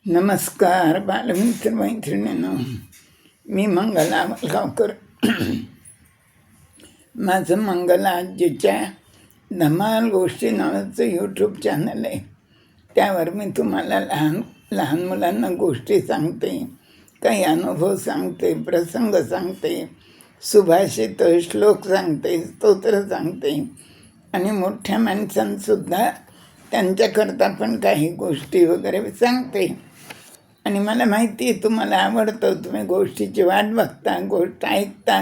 नमस्कार बालमित्र मैत्रिणींनो, मी मंगला वलगावकर. माझं मंगला आजीच्या धमाल गोष्टी नावाचं यूट्यूब चॅनल आहे. त्यावर मी तुम्हाला लहान लहान मुलांना गोष्टी सांगते, काही अनुभव सांगते, प्रसंग सांगते, सुभाषित, श्लोक सांगते, स्तोत्र सांगते आणि मोठ्या माणसांसुद्धा त्यांच्याकरता पण काही गोष्टी वगैरे सांगते. आणि मला माहिती आहे तुम्हाला आवडतं, तुम्ही गोष्टीची वाट बघता, गोष्ट ऐकता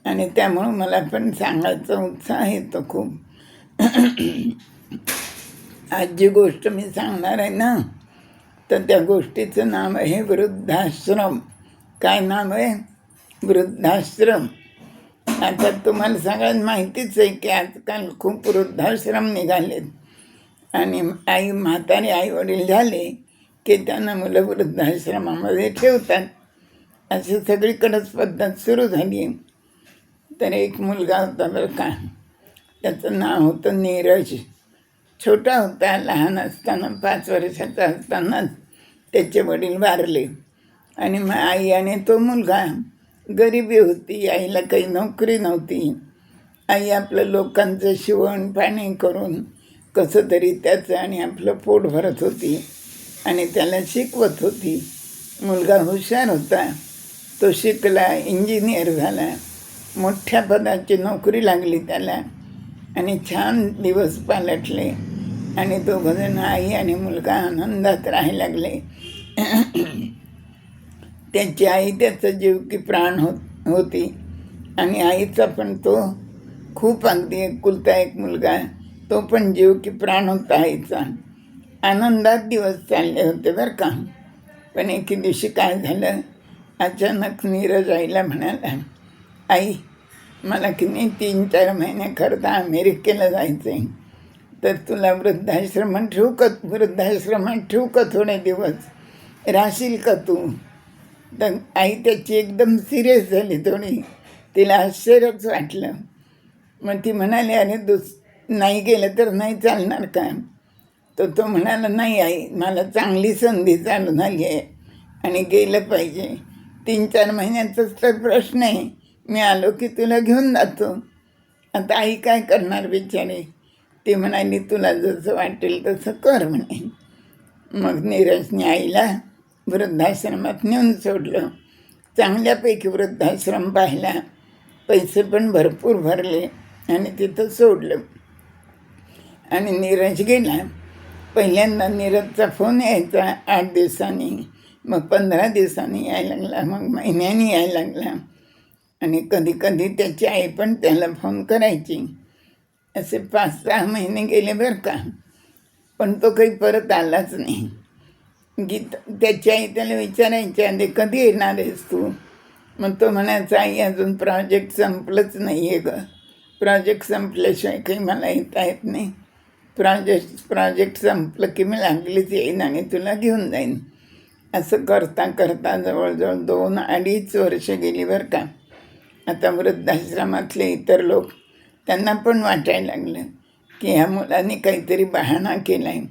आणि त्यामुळं मला पण सांगायचा उत्साह येतो खूप. आज जी गोष्ट मी सांगणार आहे ना, तर त्या गोष्टीचं नाव आहे वृद्धाश्रम. काय नाव आहे? वृद्धाश्रम. आता तुम्हाला सगळ्यांना माहितीच आहे की आजकाल खूप वृद्धाश्रम निघालेत आणि म्हातारे आई वडील झाले की त्यांना मुलं वृद्धाश्रमामध्ये ठेवतात. अशी सगळीकडेच पद्धत सुरू झाली. तर एक मुलगा होता बरं का, त्याचं नाव होतं नीरज. छोटा होता, लहान असताना 5 वर्षाचा असतानाच त्याचे वडील वारले आणि मग आई आणि तो मुलगा, गरिबी होती, आईला काही नोकरी नव्हती. आई आपलं लोकांचं शिवण पाणी करून कसं तरी त्याचं आणि आपलं पोट भरत होती आणि त्याला शिकवत होती. मुलगा हुशार होता, तो शिकला, इंजिनियर झाला, मोठ्या पदाची नोकरी लागली त्याला आणि छान दिवस पालटले आणि दोघंजण आई आणि मुलगा आनंदात राहायला लागले. त्याची आई त्याचा जीव की प्राण होती आणि आईचा पण तो खूप अगदी एकुलता एक मुलगा, तो पण जीव की प्राण होता आईचा. आनंदात दिवस चालले होते बरं का. पण एके दिवशी काय झालं, अचानक नीरज आईला म्हणाला, आई मला की नाही 3-4 महिन्याकरता अमेरिकेला जायचं आहे, तर तुला वृद्धाश्रमात ठेवू का थोडे दिवस, राहशील का तू? तर आई त्याची एकदम सिरियस झाली थोडी. तिला आश्चर्यच वाटलं. मग ती म्हणाली, अरे नाही गेलं तर नाही चालणार का? तर तो म्हणाला, नाही आई, मला चांगली संधी चालू झाली आहे आणि गेलं पाहिजे. 3-4 महिन्याचाच तर प्रश्न आहे, मी आलो की तुला घेऊन जातो. आता आई काय करणार बिचारी. ती म्हणाली, तुला जसं वाटेल तसं कर म्हणे. मग नीरजने आईला वृद्धाश्रमात नेऊन सोडलं. चांगल्यापैकी वृद्धाश्रम पाहिला, पैसे पण भरपूर भरले आणि तिथं सोडलं आणि नीरज गेला. पहिल्यांदा नीरजचा फोन यायचा 8 दिवसांनी, मग 15 दिवसांनी यायला लागला, मग महिन्यानी यायला लागला आणि कधी कधी त्याची आई पण त्याला फोन करायची. असे 5-6 महिने गेले बरं का. पण तो काही परत आलाच नाही. त्याची आई त्याला विचारायची, आधी कधी येणार आहेस तू? मग तो म्हणायचा, आई अजून प्रोजेक्ट संपलंच नाही आहे गं, प्रोजेक्ट संपल्याशिवाय काही मला येता येत नाही. प्रोजेक्ट संपलं की मी लागलीच येईन आणि तुला घेऊन जाईन. असं करता करता जवळजवळ 2-2.5 वर्ष गेली बरं का. आता वृद्धाश्रमातले इतर लोक, त्यांना पण वाटायला लागलं की ह्या मुलांनी काहीतरी बहाणा केला आहे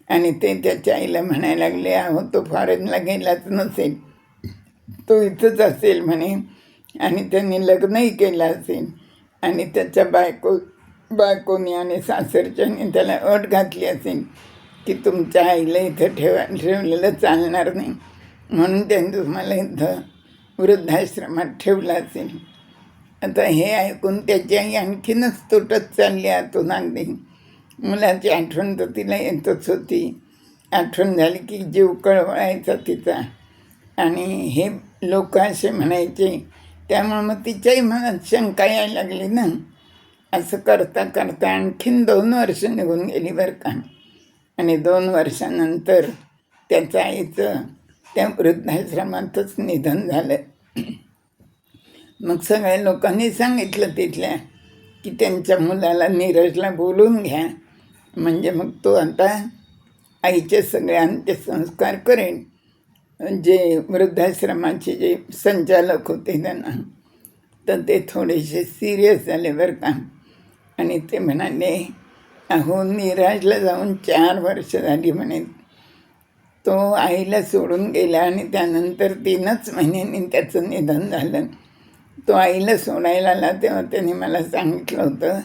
आणि ते त्याच्या आईला म्हणायला लागले, अहो तो फॉरेनला गेलाच नसेल, तो इथंच असेल म्हणे आणि त्यांनी लग्नही केलं असेल आणि त्याच्या बायकोनी आणि सासरच्यानी त्याला अट घातली असेल की तुमच्या आईला इथं ठेवलेलं चालणार नाही, म्हणून त्यांनी तुम्हाला इथं वृद्धाश्रमात ठेवलं असेल. आता हे ऐकून त्याची आई आणखीनच तुटत चालली आतून. अगदी मुलाची आठवण तर तिला येतच होती. आठवण झाली की जीव कळवळायचा तिचा आणि हे लोक असे म्हणायचे, त्यामुळे मग तिच्याही मनात शंका यायला लागली ना. असं करता करता आणखीन 2 वर्ष निघून गेली बरं का. आणि 2 वर्षानंतर त्याच्या आईचं त्या वृद्धाश्रमातच निधन झालं. मग सगळ्या लोकांनी सांगितलं तिथल्या की त्यांच्या मुलाला नीरजला बोलून घ्या, म्हणजे मग तो आता आईचे सगळे अंत्यसंस्कार करेन. जे वृद्धाश्रमाचे जे संचालक होते त्यांना, तर ते थोडेसे सिरियस झाले बरं का. आणि ते म्हणाले, अहो नीरजला जाऊन 4 वर्ष झाली म्हणे, तो आईला सोडून गेला आणि त्यानंतर 3च महिन्यांनी त्याचं निधन झालं. तो आईला सोडायला आला तेव्हा त्याने मला सांगितलं होतं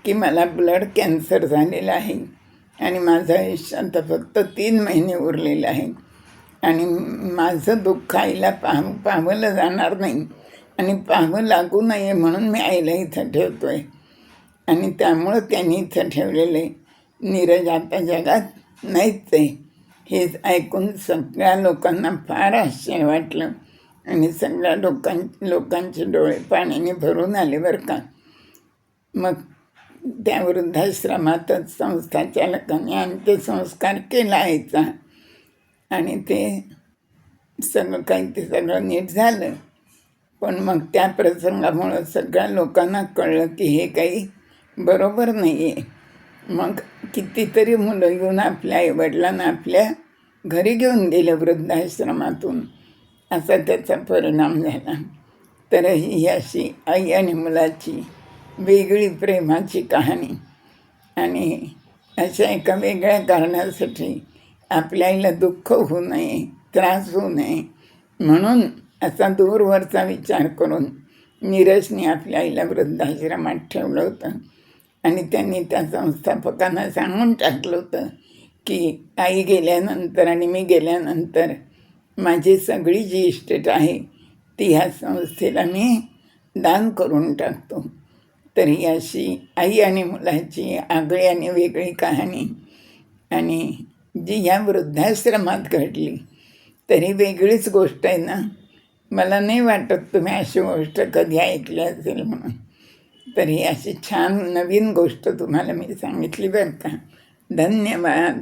की मला ब्लड कॅन्सर झालेला आहे आणि माझं आयुष्य आता फक्त 3 महिने उरलेलं आहे आणि माझं दुःख आईला पाहावलं जाणार नाही आणि पाहावं लागू नये म्हणून मी आईला इथं ठेवतो आहे. आणि त्यामुळं त्यांनी इथं ठेवलेले नीरज आता जगात नाहीच आहे. हे ऐकून सगळ्या लोकांना फार आश्चर्य वाटलं आणि सगळ्या लोकांचे डोळे पाण्याने भरून आले बरं का. मग त्या वृद्धाश्रमातच संस्था चालकांनी अंत्यसंस्कार केला आईचा आणि ते सगळं नीट झालं. पण मग त्या प्रसंगामुळं सगळ्या लोकांना कळलं की हे काही बरोबर नाही आहे. मग कितीतरी मुलं येऊन आपल्या आईवडिलांना आपल्या घरी घेऊन गेले वृद्धाश्रमातून. असा त्याचा परिणाम झाला. तर ही अशी आई आणि मुलाची वेगळी प्रेमाची कहाणी. आणि अशा एका वेगळ्या कारणासाठी आपल्या आईला दुःख होऊ नये, त्रास होऊ नये म्हणून असा दूरवरचा विचार करून नीरजने आपल्या आईला वृद्धाश्रमात ठेवलं होतं. आणि त्यांनी त्या संस्थापकांना सांगून टाकलं होतं की आई गेल्यानंतर आणि मी गेल्यानंतर माझी सगळी जी इस्टेट आहे ती ह्या संस्थेला मी दान करून टाकतो. तर ही अशी आई आणि मुलाची आगळी आणि वेगळी कहाणी आणि जी ह्या वृद्धाश्रमात घडली. तरी वेगळीच गोष्ट आहे ना. मला नाही वाटत तुम्ही अशी गोष्ट कधी ऐकली असेल म्हणून. तर ही अशी छान नवीन गोष्ट तुम्हाला मी सांगितली बरं का. धन्यवाद.